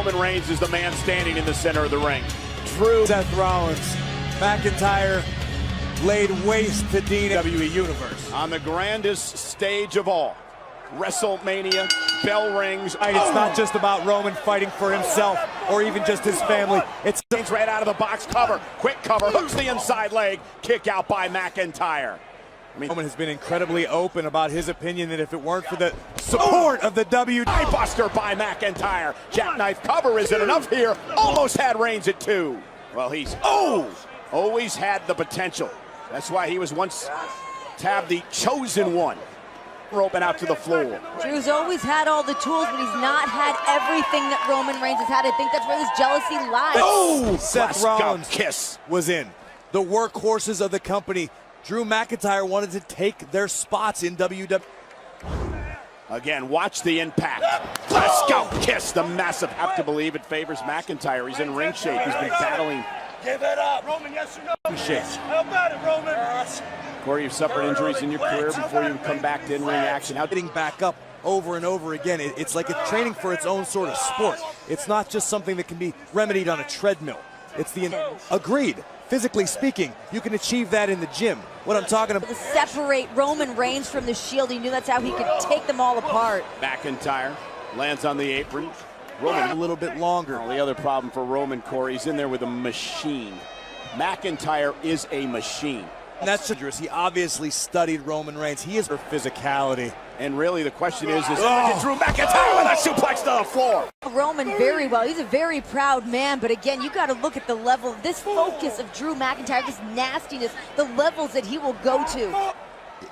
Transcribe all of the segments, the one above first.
Roman Reigns is the man standing in the center of the ring. Drew, Seth Rollins, McIntyre laid waste to WWE Universe. On the grandest stage of all, WrestleMania, bell rings. It's not just about Roman fighting for himself or even just his family. It's right out of the box cover. Quick cover, hooks the inside leg. Kick out by McIntyre. Roman has been incredibly open about his opinion that if it weren't for the support of the WWE. Buster by McIntyre. Jackknife cover, is it enough here? Almost had Reigns at 2. Well, he's always had the potential. That's why he was once tabbed the chosen one. Roping out to the floor. Drew's always had all the tools, but he's not had everything that Roman Reigns has had. I think that's where this jealousy lies. Seth Rollins kiss was in. The workhorses of the company. Drew McIntyre wanted to take their spots in WWE. Again, watch the impact. Let's go. Kiss, the massive. Have to believe it favors McIntyre. He's in ring shape. He's been battling. Give it up. Roman, yes or no? Shit. How about it, Roman? Corey, you've suffered injuries in your career before you come back to in-ring action. How getting back up over and over again. It's like it's training for its own sort of sport. It's not just something that can be remedied on a treadmill. It's the agreed. Physically speaking, you can achieve that in the gym. What I'm talking about. To separate Roman Reigns from the Shield, he knew that's how he could take them all apart. McIntyre lands on the apron. Roman a little bit longer. The other problem for Roman, Corey, he's in there with a machine. McIntyre is a machine. And that's dangerous. He obviously studied Roman Reigns. He is for physicality. And really the question is Drew McIntyre with a suplex to the floor. Roman very well. He's a very proud man, but again, you got to look at the level, this focus of Drew McIntyre, this nastiness, the levels that he will go to.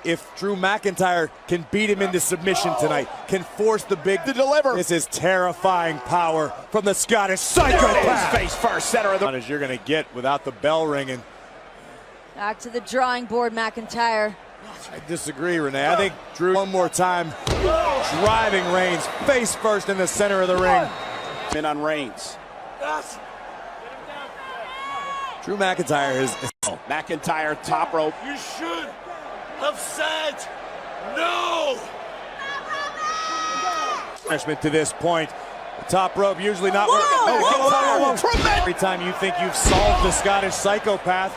If Drew McIntyre can beat him into submission tonight, can force the big to deliver. This is terrifying power from the Scottish psychopath. Face first, center of the as you're going to get without the bell ringing. Back to the drawing board, McIntyre. I disagree, Renee. I think Drew one more time driving Reigns face first in the center of the ring. In on Reigns. Drew McIntyre is McIntyre top rope. You should have said no. Punishment to this point. The top rope usually not working. Every time you think you've solved the Scottish psychopath,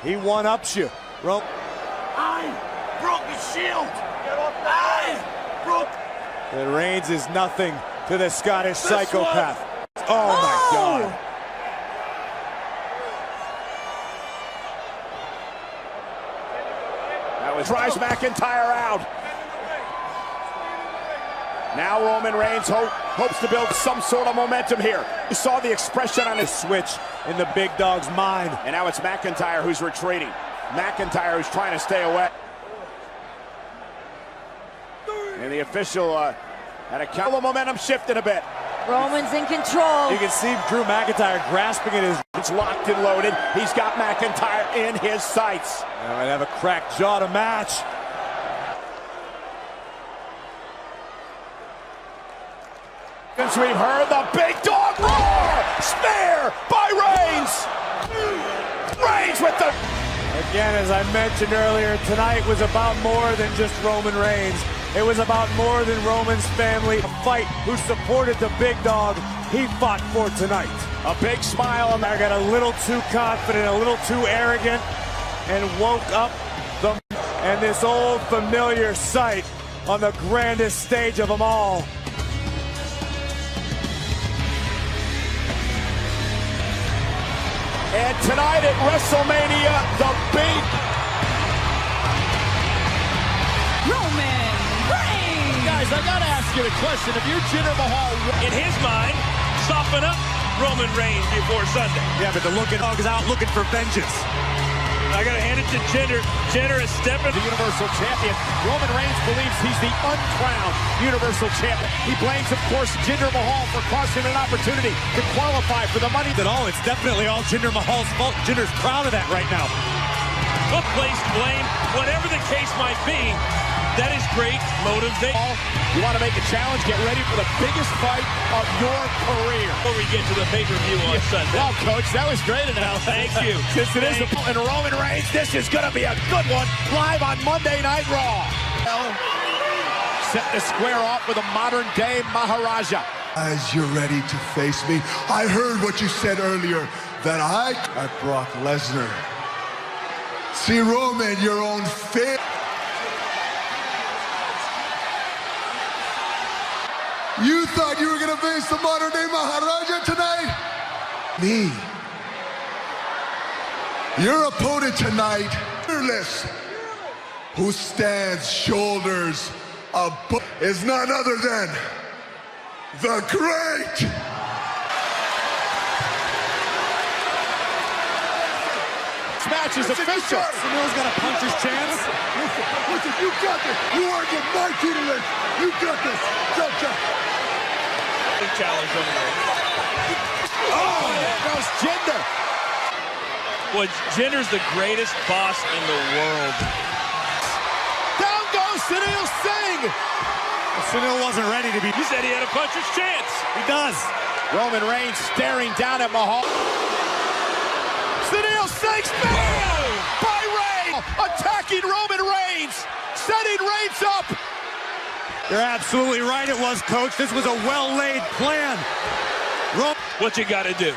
he one-ups you. Rope. I broke the Shield. I broke. And Reigns is nothing to the Scottish psychopath. Oh my God. That was drives McIntyre out. Now Roman Reigns hopes to build some sort of momentum here. You saw the expression on his switch in the big dog's mind. And now it's McIntyre who's retreating. McIntyre who's trying to stay away. And the official had a count. The momentum shifted a bit. Roman's in control. You can see Drew McIntyre grasping at his. It's locked and loaded. He's got McIntyre in his sights. And might have a cracked jaw to match. Since we've heard the big dog roar, snare by Reigns. Reigns with the. Again, as I mentioned earlier, tonight was about more than just Roman Reigns. It was about more than Roman's family. A fight who supported the big dog he fought for tonight. A big smile on there. Got a little too confident, a little too arrogant, and woke up and this old familiar sight on the grandest stage of them all. And tonight at WrestleMania, the big Roman Reigns. Guys, I gotta ask you the question. If you're Jinder Mahal, in his mind, soften up Roman Reigns before Sunday. Yeah, but the looking dog is out looking for vengeance. I gotta hand it to Jinder. Jinder is stepping. The Universal Champion. Roman Reigns believes he's the uncrowned Universal Champion. He blames, of course, Jinder Mahal for costing an opportunity to qualify for the money. It's definitely all Jinder Mahal's fault. Jinder's proud of that right now. Well placed blame, whatever the case might be. That is great motivation. You want to make a challenge, get ready for the biggest fight of your career. Before we get to the pay-per-view on Sunday. Well, Coach, that was great enough. Thank you. Since it is and Roman Reigns, this is going to be a good one. Live on Monday Night Raw. Set to square off with a modern-day Maharaja. Guys, you're ready to face me. I heard what you said earlier, that I Brock Lesnar. See, Roman, your own fan. You thought you were gonna face the modern day Maharaja tonight? Me. Your opponent tonight, fearless, who stands shoulders above, is none other than the Great. This match is official. Sunil's got a puncher's chance. Listen, you got this. You are getting my tutelage. You got this. Jump. Big challenge over there. Oh, there goes Jinder. Boy, Jinder's the greatest boss in the world. Down goes Sunil Singh. Sunil wasn't ready to be. He said he had a puncher's chance. He does. Roman Reigns staring down at Mahal. Sunil Singh spear by Reigns, attacking Roman Reigns, setting Reigns up. You're absolutely right. It was, Coach. This was a well-laid plan. What you got to do?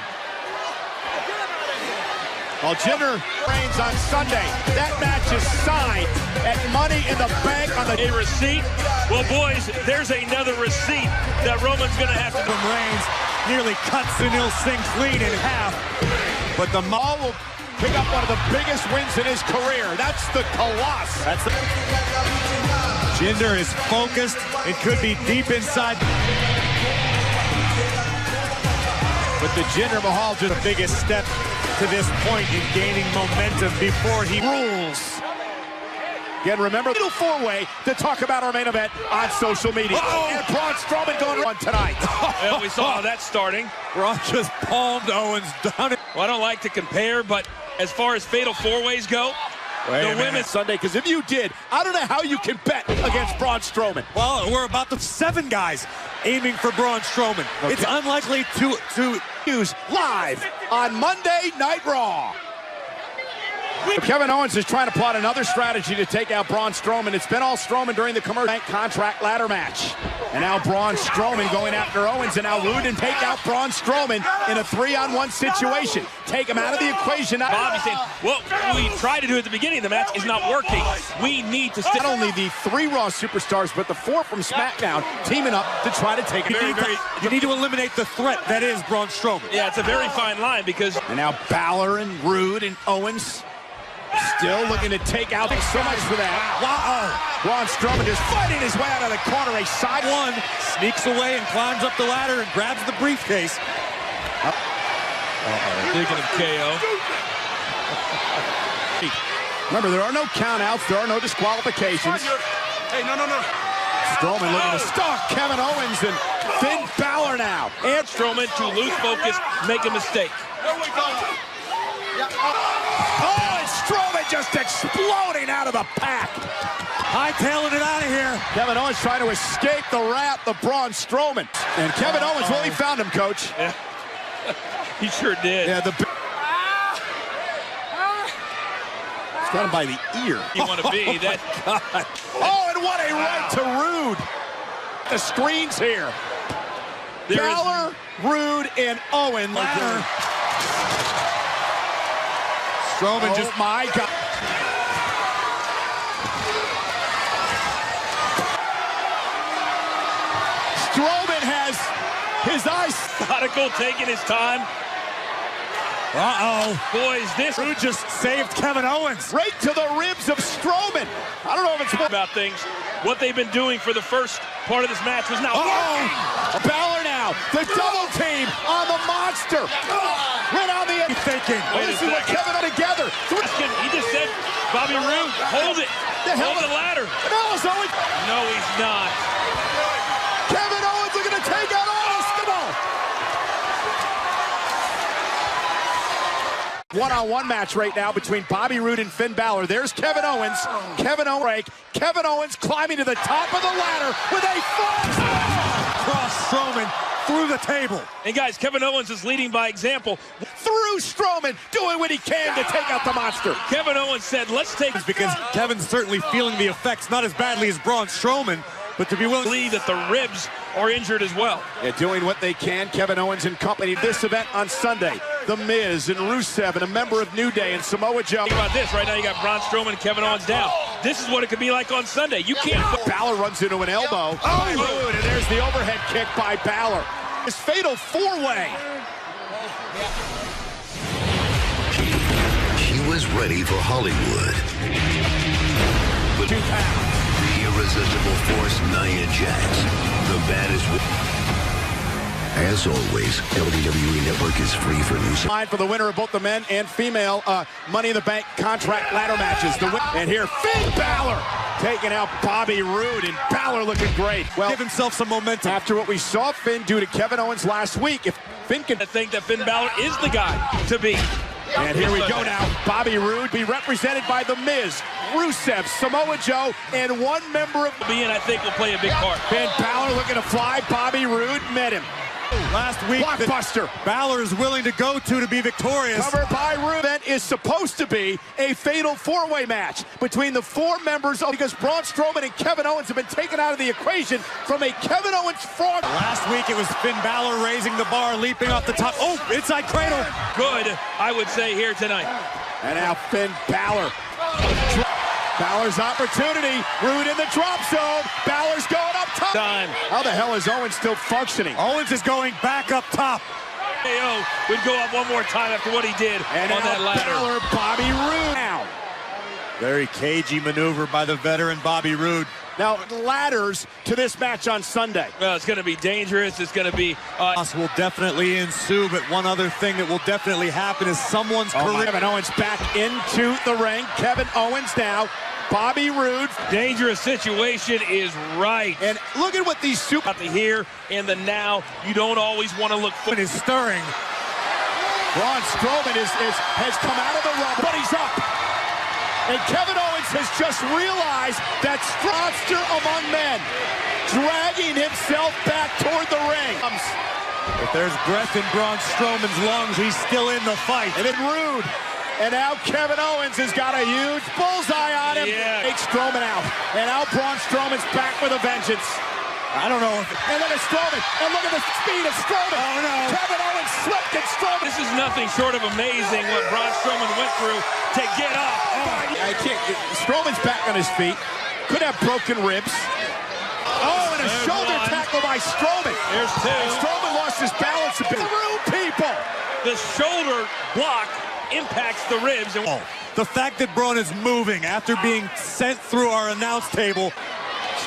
Well, Jinder Reigns on Sunday. That match is signed at Money in the Bank on the A receipt? Well, boys, there's another receipt that Roman's going to have to... From Reigns nearly cut Sunil Singh clean in half. But the Mahal will pick up one of the biggest wins in his career. That's the Colossus. That's the... Jinder is focused and could be deep inside. But the Jinder Mahal just the biggest step to this point in gaining momentum before he rules. Again, remember the four-way to talk about our main event on social media. And Braun Strowman going on tonight. Well, we saw that starting. Braun just palmed Owens down. Well, I don't like to compare, but as far as fatal four-ways go, the women's Sunday, because if you did, I don't know how you can bet against Braun Strowman. Well, we're about the 7 guys aiming for Braun Strowman. Okay. It's unlikely to use live on Monday Night Raw. Kevin Owens is trying to plot another strategy to take out Braun Strowman. It's been all Strowman during the commercial contract ladder match. And now Braun Strowman going after Owens, and now Rudin take out Braun Strowman in a 3-on-1 situation. Take him out of the equation. Bobby saying, well, we tried to do at the beginning of the match is not working. We need to not only the 3 Raw superstars, but the 4 from SmackDown teaming up to try to take him. You need to eliminate the threat that is Braun Strowman. Yeah, it's a very fine line because... And now Balor and Rude and Owens still looking to take out. So much for that. Wow. Braun Strowman just fighting his way out of the corner. A side one sneaks away and climbs up the ladder and grabs the briefcase. Thinking of KO. Remember, there are no countouts. There are no disqualifications. Hey, no. Strowman looking to stalk Kevin Owens and Finn Balor now. And Strowman to lose focus, make a mistake. There we go. Oh, and Strowman just exploding out of the pack. Hightailing it out of here. Kevin Owens trying to escape the wrath of Braun Strowman. And Kevin Owens, well, he found him, Coach. Yeah. He sure did. Yeah, He's got him by the ear. You want to be that. Oh, and what a right to Rude. The screens here. Balor, Rude, and Owen. Strowman just, my God. Strowman has his eyes. Methodical, taking his time. Boys, this Rude just saved Kevin Owens. Right to the ribs of Strowman. I don't know if it's about things. What they've been doing for the first part of this match was not working. Balor now, the double team on the monster. Right on the end. Thinking. This is what Kevin together. He just said, Bobby Roode, hold it. Hold the ladder. No, he's not. Kevin Owens looking to take out Owens. Come on. One-on-one match right now between Bobby Roode and Finn Balor. There's Kevin Owens. Kevin Owens climbing to the top of the ladder with a cross Strowman through the table. And guys, Kevin Owens is leading by example. Through Strowman, doing what he can to take out the monster. Kevin Owens said, let's take... Because Kevin's certainly feeling the effects, not as badly as Braun Strowman, but to be willing to believe that the ribs are injured as well. Yeah, doing what they can. Kevin Owens and company. This event on Sunday, The Miz and Rusev and a member of New Day and Samoa Joe. Think about this. Right now you got Braun Strowman and Kevin Owens down. This is what it could be like on Sunday. You can't... Balor runs into an elbow. Oh, and there's the overhead kick by Balor. His fatal four-way. He was ready for Hollywood. But 2 pounds. the irresistible force, Nia Jax, the baddest. As always, WWE Network is free for news. Line for the winner of both the men and female Money in the Bank contract ladder matches. And here, Finn Balor taking out Bobby Roode, and Balor looking great. Well, give himself some momentum. After what we saw Finn do to Kevin Owens last week, if Finn can... I think that Finn Balor is the guy to beat. And here we go now. Bobby Roode be represented by The Miz, Rusev, Samoa Joe, and one member of... Being, I think, will play a big part. Finn Balor looking to fly. Bobby Roode met him. Last week, Blockbuster. Balor is willing to go to be victorious. Covered by Roode. Event is supposed to be a fatal four-way match between the 4 members of... Because Braun Strowman and Kevin Owens have been taken out of the equation from a Kevin Owens frog. Last week, it was Finn Balor raising the bar, leaping off the top. Oh, inside cradle. Good, I would say, here tonight. And now Finn Balor. Balor's opportunity. Roode in the drop zone. Balor's going up top. Time. How the hell is Owens still functioning? Owens is going back up top. KO would go up one more time after what he did And on that ladder. Balor, Bobby Roode now. Very cagey maneuver by the veteran Bobby Roode. Now, ladders to this match on Sunday. Well, it's going to be dangerous. It's going to be... Will definitely ensue, but one other thing that will definitely happen is someone's career. Kevin Owens back into the ring. Kevin Owens now. Bobby Roode. Dangerous situation is right. And look at what these super... About the here and the now. You don't always want to look... Is stirring. Braun Strowman has come out of the rubble, but he's up. And Kevin Owens has just realized that monster among men, dragging himself back toward the ring. If there's breath in Braun Strowman's lungs, he's still in the fight. And then Roode. And now Kevin Owens has got a huge bullseye on him. Yeah. Takes Strowman out. And now Braun Strowman's back with a vengeance. I don't know. And look at Strowman. And look at the speed of Strowman. Oh, no. Kevin Owens slipped and Strowman. This is nothing short of amazing what Braun Strowman went through to get up. I can't. Strowman's back on his feet. Could have broken ribs. Oh, and a There's shoulder one. tackle by Strowman. There's 2. And Strowman lost his balance a bit. Through people. The shoulder block impacts the ribs. And The fact that Braun is moving after being sent through our announce table.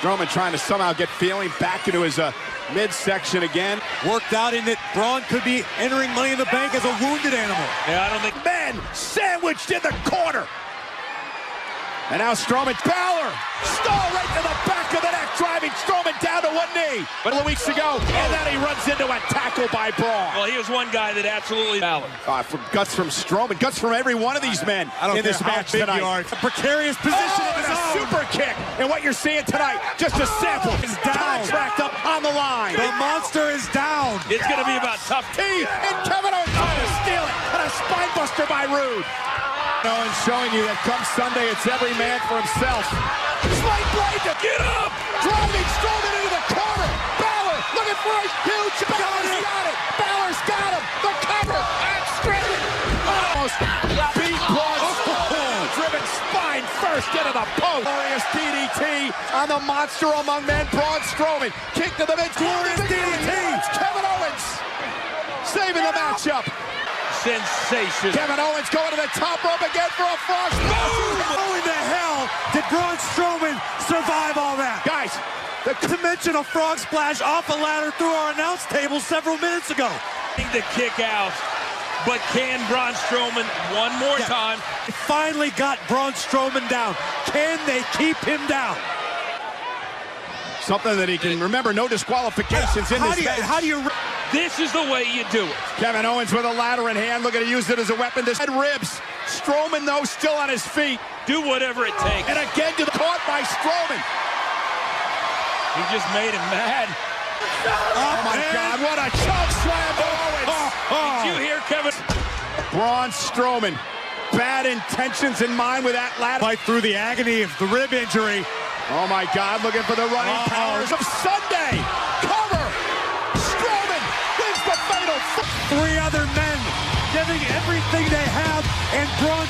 Strowman trying to somehow get feeling back into his midsection again. Worked out in that Braun could be entering Money in the Bank as a wounded animal. Yeah, I don't think... Men sandwiched in the corner. And now Strowman, Balor, stall right to the back of the neck, driving Strowman down to one knee. But a couple weeks ago, and then he runs into a tackle by Braun. Well, he was one guy that absolutely... From guts from Strowman, guts from every one of these men in this match tonight. A precarious position Oh, and a super kick. And what you're seeing tonight, just a sample. Is down. Contract up on the line. The monster is down. It's going to be about tough. And Kevin Owens trying to steal it. And a spine buster by Roode. Owens showing you that come Sunday, it's every man for himself. Slight blade to get up. Driving Strowman into the corner. Balor looking for a huge. Balor's got it. Balor's got him. The cover. And straight. Almost beat Braun Strowman. Driven spine first into the post. Glorious DDT on the monster among men, Braun Strowman. Kick to the mid. Glorious DDT. Kevin Owens saving the matchup. Sensation. Kevin Owens going to the top rope again for a frog splash. How in the hell did Braun Strowman survive all that? Guys, to mention a frog splash off a ladder through our announce table several minutes ago. To kick out, but can Braun Strowman one more time? They finally got Braun Strowman down. Can they keep him down? something that he can remember. No disqualifications in this match. How do you... This is the way you do it. Kevin Owens with a ladder in hand, looking to use it as a weapon. This head ribs. Strowman, though, still on his feet. Do whatever it takes. And again to the caught by Strowman. He just made him mad. Oh, my God, what a choke slam to Owens. Did you hear Kevin? Braun Strowman. Bad intentions in mind with that ladder. Fight through the agony of the rib injury. Oh my God, looking for the running powers of Sunday. Cover. Strowman wins the fatal. Three other men giving everything they have, and Braun